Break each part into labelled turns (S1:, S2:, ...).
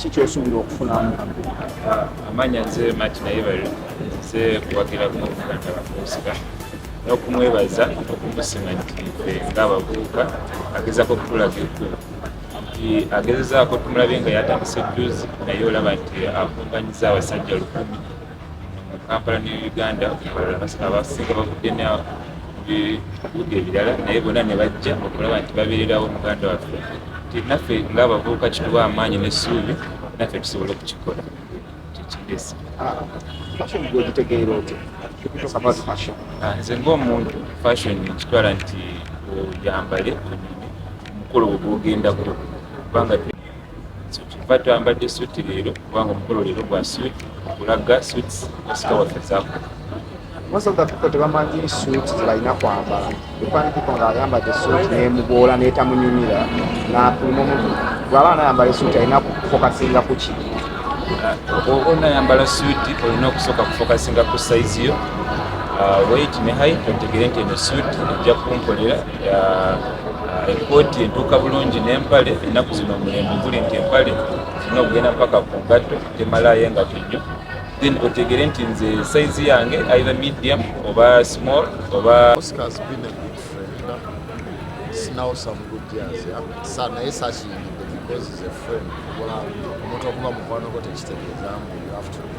S1: kiki kyosuubira okufunamu?
S2: Amanya nze Martin Ayebare nze kuwagira mu Uganda bafuusika n'okumwebaza okumusima nti ffe ng'abavubuka agezaako okutulaga ekkubo nti agezaako tumulabe nga yatandise jjuzi naye olaba nti akunganyiza abasajja 1,000 mu Kampala ne Uganda abasinga bavudde mu bibuga ebirala naye bonna ne bajja okulaba nti babeererawo muganda waffe nti naffe ng'abavubuka kituwa amaanyi n'essuubi naffe tusobole okukikola kyekireesa.
S1: Fashion gw'ogitegeera otya?
S2: Nze ng'omuntu fashion kitwala nti oyambale omukolo gwe gw'ogendako kubanga kiva twambadde suuti leero kubanga omukolo leero gwa suuti okulaga suits osika waffe zaako.
S1: Most of the people tebamanyi suits zebalina kwambala. Find people ng'ayambadde suit n'emugoola n'etamunyumira n'apuluma omuntu bw'aba anayambala suit alina kufokasinga ku ki?
S2: Oba onayambala suuti olina okusooka kufokasinga ku size yo weight ne height otegere nti eno suuti ejja kunkolera ekooti entuuka bulungi n'empale ennaku zino omulembe guli nti empale zirina okugenda paka ku ngatto temalayo engatto nnyo then otegere nti nze size yange either medium oba small oba.
S3: Oscar's been a good friend. It's now some good years, yeah. Sana essentially because he's a friend. Omuntu okuba mukwano gwo tekitegeeza you have to do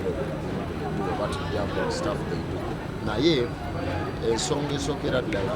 S3: what you do stuff they do. Naye ensonga esookera ddala